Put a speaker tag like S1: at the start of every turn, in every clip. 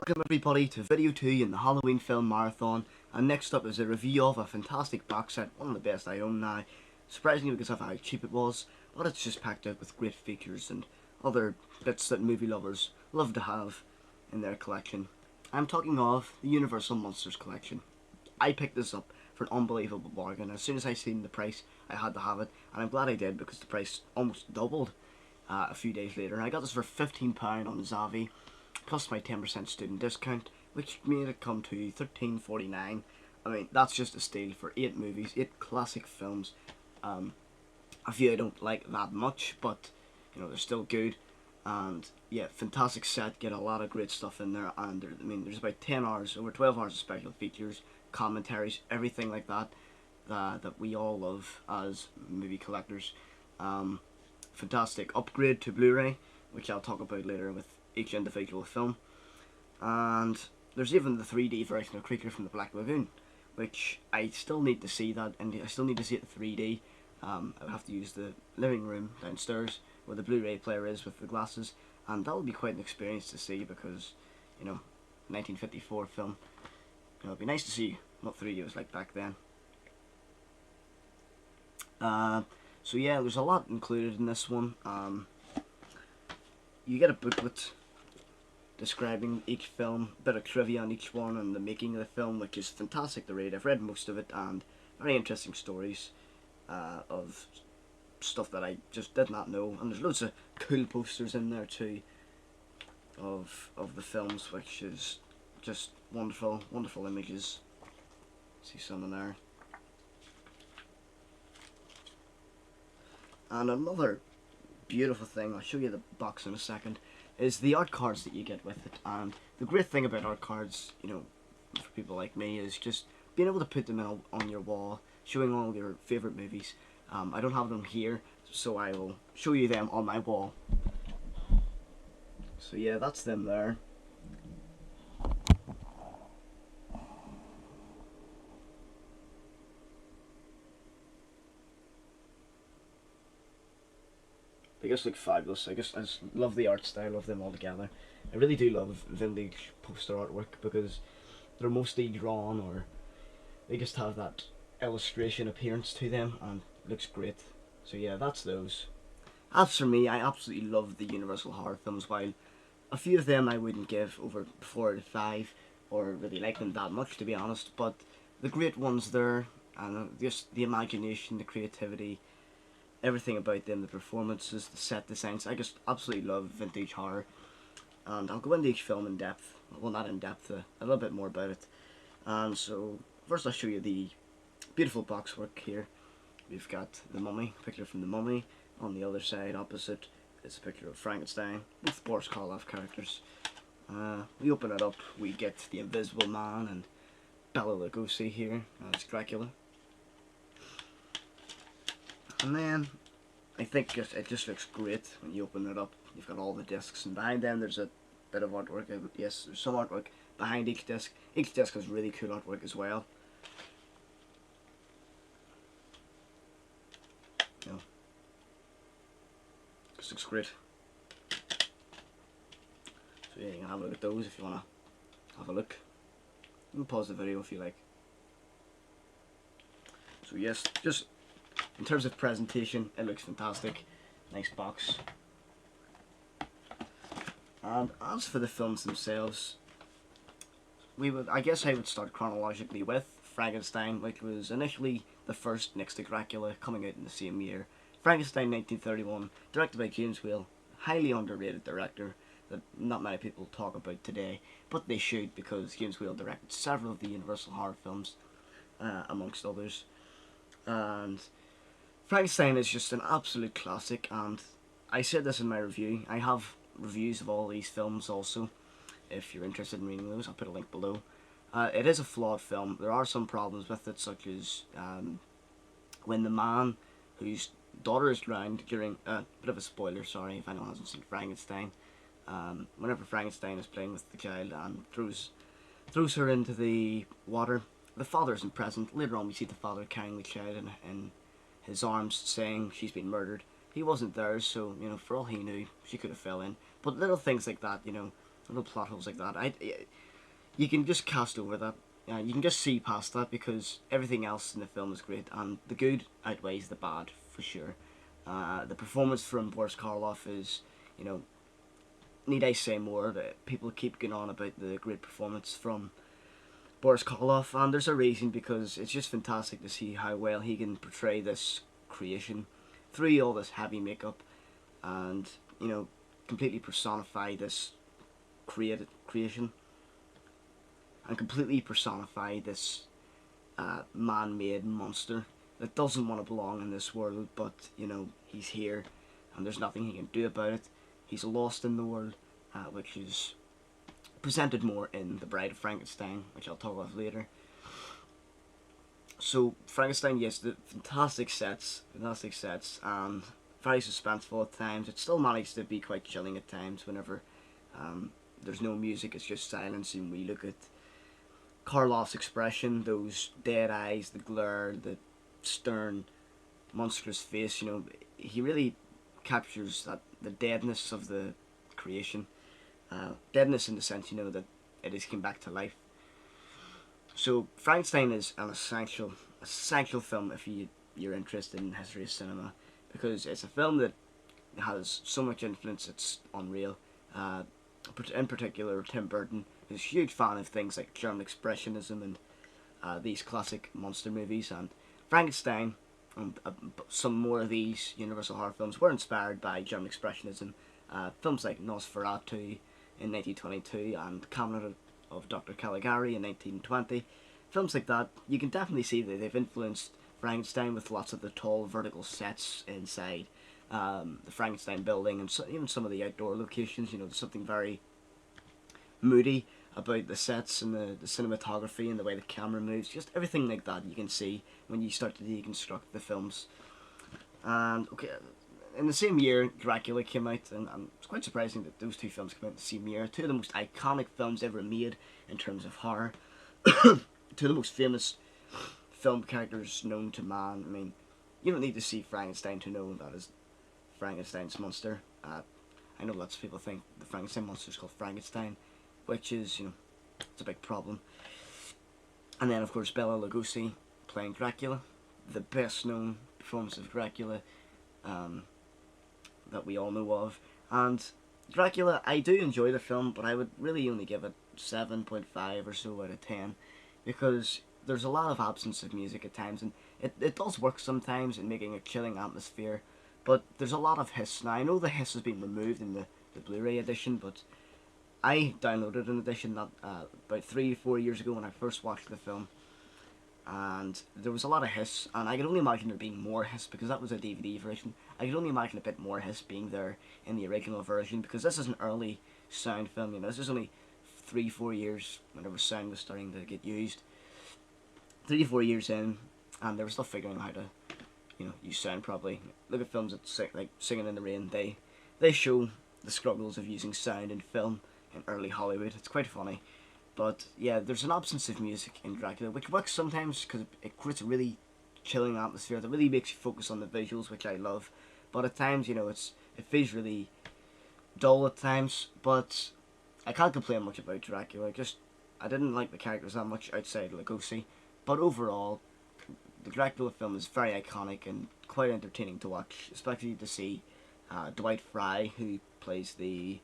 S1: Welcome everybody to video 2 in the Halloween film marathon, and next up is a review of a fantastic box set, one of the best I own now, surprisingly because of how cheap it was, but it's just packed out with great features and other bits that movie lovers love to have in their collection. I'm talking of the Universal Monsters collection. I picked this up for an unbelievable bargain. As soon as I seen the price, I had to have it, and I'm glad I did because the price almost doubled a few days later. I got this for £15 on Zavi, plus my 10% student discount, which made it come to $13.49. I mean, that's just a steal for 8 movies, 8 classic films. A few I don't like that much, but you know, they're still good. And yeah, fantastic set, get a lot of great stuff in there. And there, I mean, there's about 10 hours, over 12 hours of special features, commentaries, everything like that that we all love as movie collectors. Fantastic upgrade to Blu-ray, which I'll talk about later with each individual film. And there's even the 3D version of Creature from the Black Lagoon, which I still need to see that, and I still need to see it in 3D. I would have to use the living room downstairs where the Blu-ray player is with the glasses, and that will be quite an experience to see because, you know, 1954 film. You know, it'd be nice to see what 3D was like back then. So yeah, there's a lot included in this one. You get a booklet describing each film, a bit of trivia on each one and the making of the film, which is fantastic to read. I've read most of it, and very interesting stories of stuff that I just did not know. And there's loads of cool posters in there too of the films, which is just wonderful, wonderful images. See some in there. And another beautiful thing, I'll show you the box in a second, is the art cards that you get with it. And the great thing about art cards, you know, for people like me, is just being able to put them on your wall, showing all your favourite movies. I don't have them here, so I will show you them on my wall. So yeah, that's them there. They just look fabulous. I just love the art style of them all together. I really do love vintage poster artwork because they're mostly drawn, or they just have that illustration appearance to them, and it looks great. So yeah, that's those. As for me, I absolutely love the Universal horror films, while a few of them I wouldn't give over 4 out of 5, or really like them that much, to be honest, but the great ones there, and just the imagination, the creativity, everything about them, the performances, the set designs. I just absolutely love vintage horror, and I'll go into each film in depth. Well, not in depth, a little bit more about it. And so first I'll show you the beautiful box work here. We've got the Mummy, picture from the Mummy. On the other side, opposite, is a picture of Frankenstein, both Boris Karloff characters. We open it up, we get the Invisible Man and Bela Lugosi here as Dracula. And then, I think it just looks great when you open it up. You've got all the discs, and behind them there's a bit of artwork. Yes, there's some artwork behind each disc. Each disc has really cool artwork as well. You know, this looks great. So yeah, you can have a look at those if you want to have a look. You can pause the video if you like. So yes, just in terms of presentation, it looks fantastic. Nice box. And as for the films themselves, I guess I would start chronologically with Frankenstein, which was initially the first next to Dracula, coming out in the same year. Frankenstein 1931, directed by James Whale, highly underrated director that not many people talk about today, but they should, because James Whale directed several of the Universal horror films, amongst others. And Frankenstein is just an absolute classic, and I said this in my review. I have reviews of all these films also. If you're interested in reading those, I'll put a link below. It is a flawed film. There are some problems with it, such as when the man whose daughter is drowned during... bit of a spoiler, sorry, if anyone hasn't seen Frankenstein. Whenever Frankenstein is playing with the child and throws her into the water, the father isn't present. Later on, we see the father carrying the child in his arms, saying she's been murdered. He wasn't there, so for all he knew, she could have fell in. But little things like that, little plot holes like that, you can just cast over that. You can just see past that because everything else in the film is great, and the good outweighs the bad for sure. The performance from Boris Karloff is, need I say more? People keep going on about the great performance from Boris Karloff, and there's a reason, because it's just fantastic to see how well he can portray this creation through all this heavy makeup, and completely personify this creation, and completely personify this man-made monster that doesn't want to belong in this world, but he's here, and there's nothing he can do about it. He's lost in the world, which is presented more in The Bride of Frankenstein, which I'll talk about later. So Frankenstein, yes, the fantastic sets, and very suspenseful at times. It still managed to be quite chilling at times whenever there's no music, it's just silence, and we look at Karloff's expression, those dead eyes, the glare, the stern, monstrous face. He really captures the deadness of the creation. Deadness in the sense, that it has come back to life. So Frankenstein is an essential film if you're interested in history of cinema, because it's a film that has so much influence, it's unreal. In particular, Tim Burton is a huge fan of things like German Expressionism and these classic monster movies, and Frankenstein and some more of these Universal horror films were inspired by German Expressionism. Films like Nosferatu in 1922 and Cabinet of Dr. Caligari in 1920. Films like that, you can definitely see that they've influenced Frankenstein with lots of the tall vertical sets inside the Frankenstein building, and even some of the outdoor locations. There's something very moody about the sets and the cinematography and the way the camera moves. Just everything like that you can see when you start to deconstruct the films. And okay, in the same year, Dracula came out, and it's quite surprising that those two films came out in the same year. Two of the most iconic films ever made in terms of horror. Two of the most famous film characters known to man. I mean, you don't need to see Frankenstein to know that is Frankenstein's monster. I know lots of people think the Frankenstein monster is called Frankenstein, which is, it's a big problem. And then, of course, Bela Lugosi playing Dracula, the best known performance of Dracula that we all know of. And Dracula, I do enjoy the film, but I would really only give it 7.5 or so out of 10, because there's a lot of absence of music at times, and it does work sometimes in making a chilling atmosphere, but there's a lot of hiss. Now, I know the hiss has been removed in the Blu-ray edition, but I downloaded an edition that, about 3-4 years ago when I first watched the film, and there was a lot of hiss, and I could only imagine there being more hiss because that was a DVD version. I could only imagine a bit more hiss being there in the original version, because this is an early sound film. This is only 3-4 years whenever sound was starting to get used. 3-4 years in, and they were still figuring out how to, use sound properly. Look at films that like Singing in the Rain. They show the struggles of using sound in film in early Hollywood. It's quite funny. But yeah, there's an absence of music in Dracula, which works sometimes because it creates a really chilling atmosphere that really makes you focus on the visuals, which I love. But at times, it feels really dull at times. But I can't complain much about Dracula. I didn't like the characters that much outside Lugosi. But overall, the Dracula film is very iconic and quite entertaining to watch, especially to see Dwight Frye, who plays the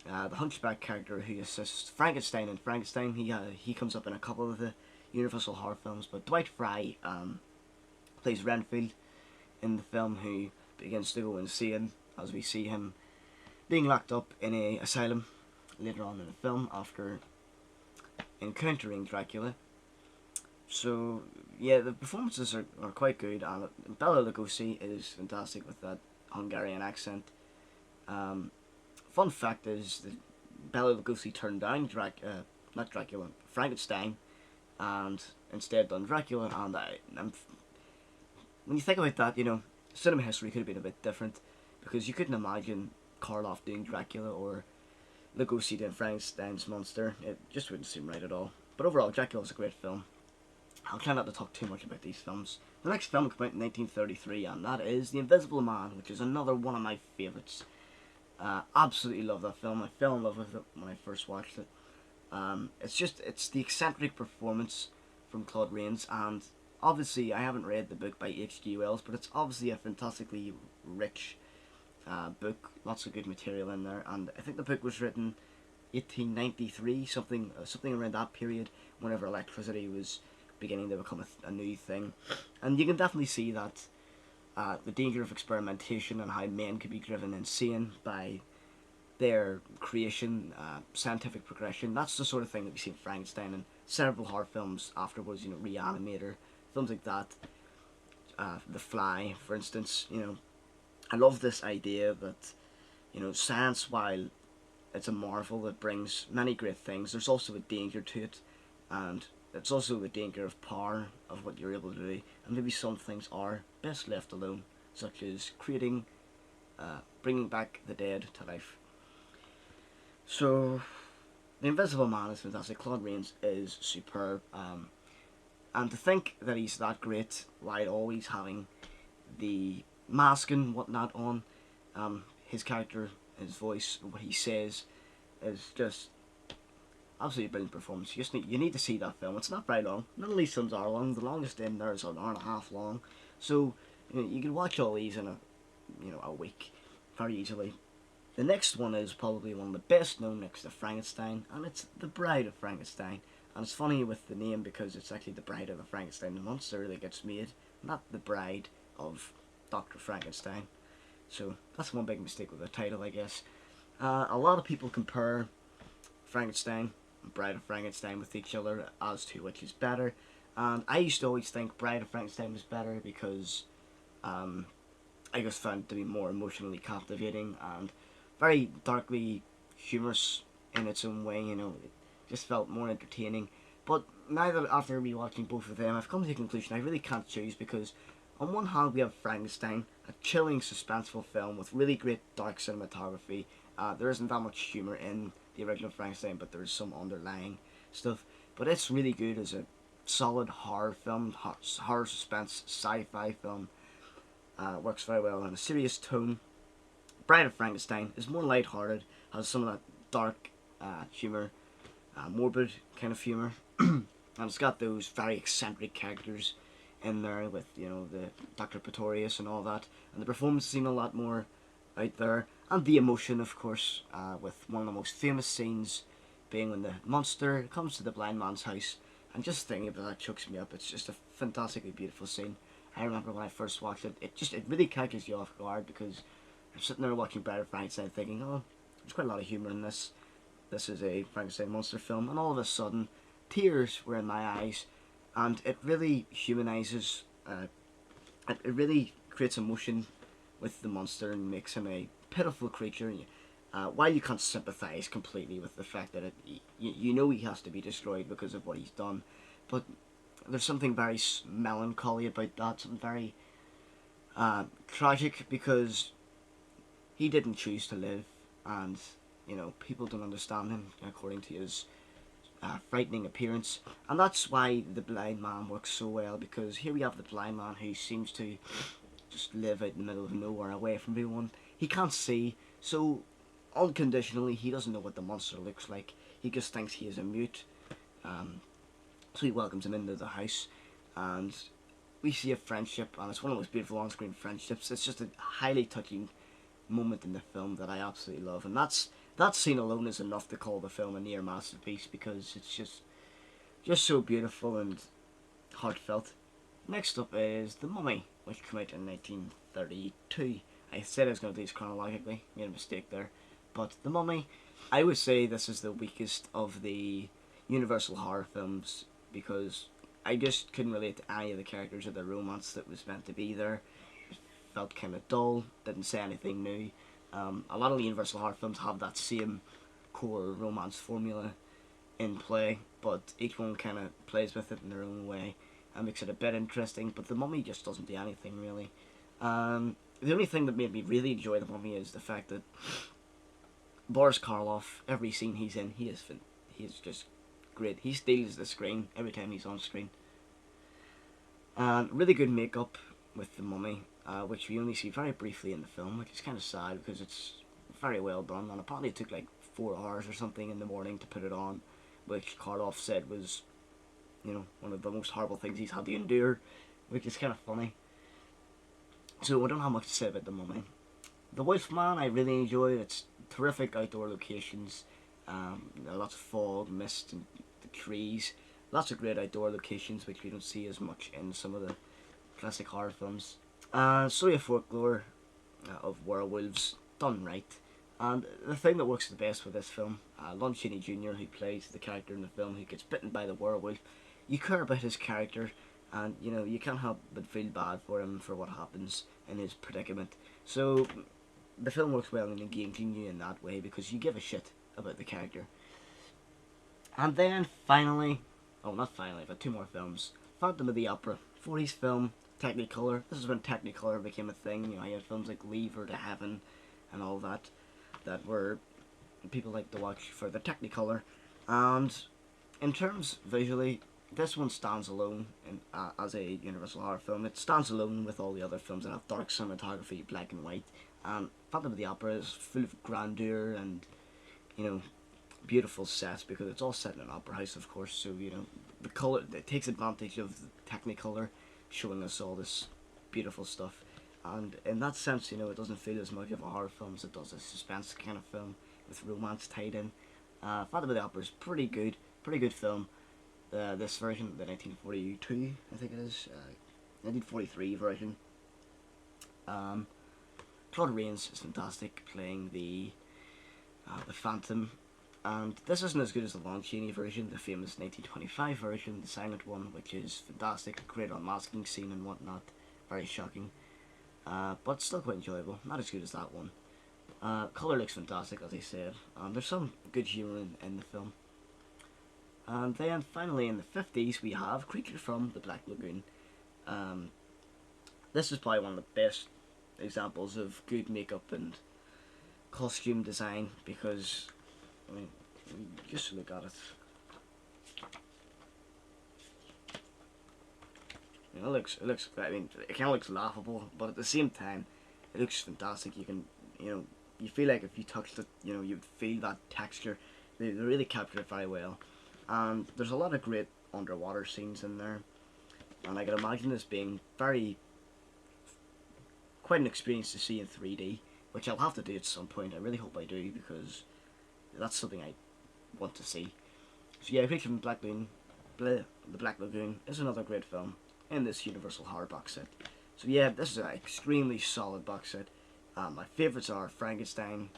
S1: hunchback character who assists Frankenstein in Frankenstein. He comes up in a couple of the Universal horror films, but Dwight Frye plays Renfield in the film, who begins to go insane as we see him being locked up in a asylum later on in the film after encountering Dracula. So yeah, the performances are quite good, and Bela Lugosi is fantastic with that Hungarian accent. Fun fact is that Bela Lugosi turned down Frankenstein, and instead done Dracula. And when you think about that, cinema history could have been a bit different, because you couldn't imagine Karloff doing Dracula or Lugosi than Frankenstein's monster. It just wouldn't seem right at all. But overall, Dracula's a great film. I'll try not to talk too much about these films. The next film came out in 1933, and that is The Invisible Man, which is another one of my favourites. Absolutely love that film. I fell in love with it when I first watched it. It's the eccentric performance from Claude Rains, and obviously I haven't read the book by H.G. Wells, but it's obviously a fantastically rich book. Lots of good material in there, and I think the book was written 1893, something around that period, whenever electricity was beginning to become a new thing. And you can definitely see that the danger of experimentation and how men could be driven insane by their creation, scientific progression. That's the sort of thing that we see in Frankenstein and several horror films afterwards, Reanimator, films like that. The Fly, for instance, I love this idea that, science, while it's a marvel that brings many great things, there's also a danger to it, and it's also the danger of power, of what you're able to do, and maybe some things are best left alone, such as bringing back the dead to life. So, The Invisible Man is fantastic. Claude Rains is superb, and to think that he's that great while always having the mask and whatnot on, his character, his voice, what he says, is just absolutely brilliant performance. You need to see that film. It's not very long. None of these films are long. The longest in there is an hour and a half long. So you can watch all these in a week very easily. The next one is probably one of the best known next to Frankenstein, and it's The Bride of Frankenstein. And it's funny with the name because it's actually The Bride of the Frankenstein, the monster that gets made, not the bride of Dr. Frankenstein. So that's one big mistake with the title, I guess. A lot of people compare Frankenstein and Bride of Frankenstein with each other as to which is better. And I used to always think Bride of Frankenstein was better because I just found it to be more emotionally captivating and very darkly humorous in its own way, it just felt more entertaining. But now that after rewatching both of them, I've come to the conclusion I really can't choose, because on one hand we have Frankenstein, a chilling, suspenseful film with really great dark cinematography. There isn't that much humour in the original Frankenstein, but there's some underlying stuff. But it's really good as a solid horror film, horror suspense, sci-fi film. Works very well in a serious tone. Bride of Frankenstein is more light-hearted, has some of that dark humour, morbid kind of humour, and it's got those very eccentric characters in there with, the Dr. Pretorius and all that, and the performances seem a lot more out there, and the emotion, of course, with one of the most famous scenes being when the monster comes to the blind man's house, and just thinking about that chokes me up. It's just a fantastically beautiful scene. I remember when I first watched it, it really catches you off guard, because I'm sitting there watching Bride of Frankenstein thinking, oh, there's quite a lot of humour in this. This is a Frankenstein monster film, and all of a sudden, tears were in my eyes, and it really humanises, it really creates emotion with the monster and makes him a pitiful creature. While you can't sympathise completely with the fact that you know he has to be destroyed because of what he's done, but there's something very melancholy about that, something very tragic, because he didn't choose to live, and people don't understand him according to his frightening appearance. And that's why the blind man works so well, because here we have the blind man who seems to just live out in the middle of nowhere, away from everyone. He can't see, so unconditionally he doesn't know what the monster looks like. He just thinks he is a mute. So he welcomes him into the house, and we see a friendship, and it's one of the most beautiful on-screen friendships. It's just a highly touching moment in the film that I absolutely love, and that scene alone is enough to call the film a near masterpiece, because it's just so beautiful and heartfelt. Next up is The Mummy, which came out in 1932. I said I was going to do this chronologically, made a mistake there. But The Mummy, I would say this is the weakest of the Universal horror films, because I just couldn't relate to any of the characters or the romance that was meant to be there. It felt kind of dull, didn't say anything new. A lot of the Universal horror films have that same core romance formula in play, but each one kind of plays with it in their own way and makes it a bit interesting, but The Mummy just doesn't do anything really. The only thing that made me really enjoy The Mummy is the fact that Boris Karloff, every scene he's in, he is just great. He steals the screen every time he's on screen. And really good makeup with the mummy, which we only see very briefly in the film, which is kind of sad because it's very well done. And apparently it took like 4 hours or something in the morning to put it on, which Karloff said was, you know, one of the most horrible things he's had to endure, which is kind of funny. So I don't have much to say about the mummy. The Wolfman I really enjoyed. It's terrific outdoor locations, lots of fog, mist, and the trees. Lots of great outdoor locations which we don't see as much in some of the classic horror films. Story of folklore of werewolves done right. And the thing that works the best with this film, Lon Chaney Jr., who plays the character in the film who gets bitten by the werewolf, you care about his character, and you know you can't help but feel bad for him for what happens in his predicament. So the film works well in engaging you in that way because you give a shit about the character. And then finally, oh not finally, but 2 more films. Phantom of the Opera, 40s film, Technicolor. This is when Technicolor became a thing. You know, you had films like Leave Her to Heaven and all that were people like to watch for the Technicolor. And in terms visually, this one stands alone as a Universal horror film. It stands alone with all the other films that have dark cinematography, black and white. And Phantom of the Opera is full of grandeur and, you know, beautiful sets because it's all set in an opera house, of course. So you know, the color, it takes advantage of the Technicolor, showing us all this beautiful stuff. And in that sense, you know, it doesn't feel as much of a horror film as it does a suspense kind of film with romance tied in. Phantom of the Opera is pretty good film. This version, the 1942, I think it is, 1943 version. Claude Rains is fantastic playing the Phantom, and this isn't as good as the Lon Chaney version, the famous 1925 version, the silent one, which is fantastic, great unmasking scene and whatnot, very shocking, but still quite enjoyable, not as good as that one. Colour looks fantastic, as I said, and there's some good humour in the film. And then finally in the 50s we have Creature from the Black Lagoon. This is probably one of the best examples of good makeup and costume design because, I mean, just look at it. You know, it looks, I mean, it kind of looks laughable, but at the same time, it looks fantastic. You can, you know, you feel like if you touched it, you know, you'd feel that texture. They really capture it very well. And there's a lot of great underwater scenes in there, and I can imagine this being quite an experience to see in 3D, which I'll have to do at some point. I really hope I do because that's something I want to see. So yeah, Creature from the Black Lagoon is another great film in this Universal horror box set. So yeah, this is an extremely solid box set. My favourites are Frankenstein,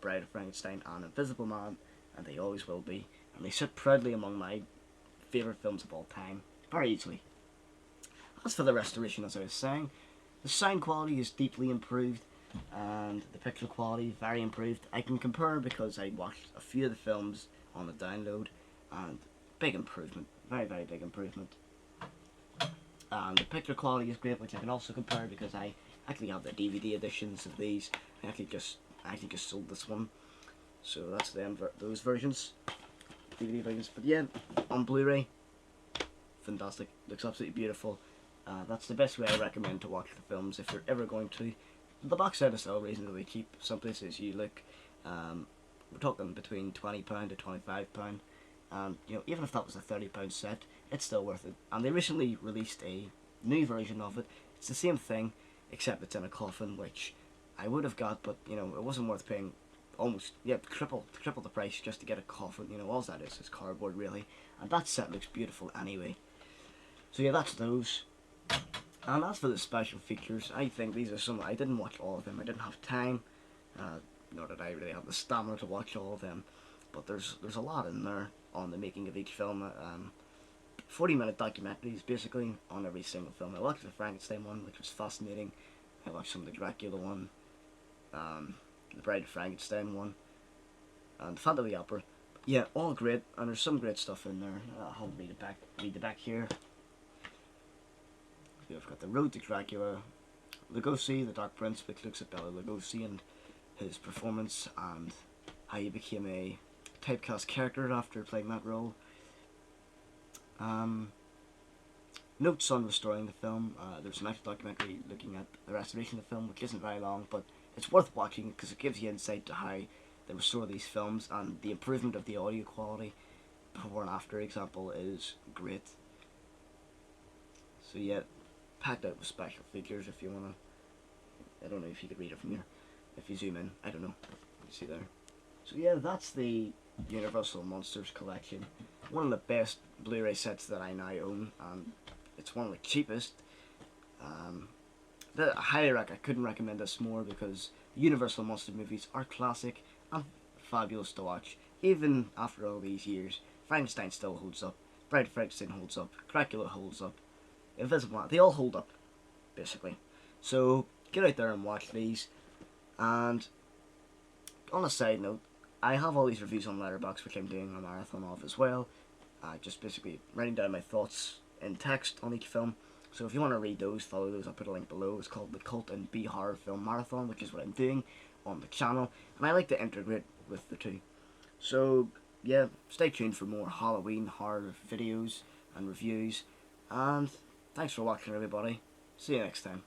S1: Bride of Frankenstein, and Invisible Man, and they always will be. And they sit proudly among my favourite films of all time, very easily. As for the restoration, as I was saying, the sound quality is deeply improved, and the picture quality very improved. I can compare because I watched a few of the films on the download, and big improvement, very big improvement. And the picture quality is great, which I can also compare because I actually have the DVD editions of these. I actually just sold this one, so that's those versions. DVD versions, but yeah, on Blu-ray, fantastic, looks absolutely beautiful. That's the best way I recommend to watch the films if you're ever going to. The box set is still reasonably cheap. Some places you look, we're talking between £20 to £25, and you know, even if that was a £30 set, it's still worth it. And they recently released a new version of it. It's the same thing, except it's in a coffin, which I would have got, but you know, it wasn't worth paying almost, yeah, triple the price just to get a coffin. You know, all that is cardboard really, and that set looks beautiful anyway. So yeah, that's those. And as for the special features, I think these are some. I didn't watch all of them. I didn't have time, nor did I really have the stamina to watch all of them. But there's a lot in there on the making of each film. 40-minute documentaries basically on every single film. I watched the Frankenstein one, which was fascinating. I watched some of the Dracula one, the Bride of Frankenstein one, and Phantom of the Opera. Yeah, all great, and there's some great stuff in there. I'll read the back here. We've got The Road to Dracula, Lugosi, The Dark Prince, which looks at Bela Lugosi and his performance, and how he became a typecast character after playing that role. Notes on restoring the film. There's an actual documentary looking at the restoration of the film, which isn't very long, but it's worth watching because it gives you insight to how they restore these films, and the improvement of the audio quality before and after example is great. So yeah, packed out with special features if you wanna. I don't know if you could read it from here. If you zoom in, I don't know. You see there. So yeah, that's the Universal Monsters collection. One of the best Blu-ray sets that I now own, and it's one of the cheapest. I couldn't recommend this more because the Universal Monster movies are classic and fabulous to watch. Even after all these years, Frankenstein still holds up. Bride Frankenstein holds up. Dracula holds up. Invisible Man, they all hold up, basically. So get out there and watch these. And on a side note, I have all these reviews on Letterboxd, which I'm doing a marathon of as well. Just basically writing down my thoughts in text on each film. So if you want to read those, follow those. I'll put a link below. It's called the Cult and B Horror Film Marathon, which is what I'm doing on the channel, and I like to integrate with the two. So yeah, stay tuned for more Halloween horror videos and reviews. And thanks for watching, everybody. See you next time.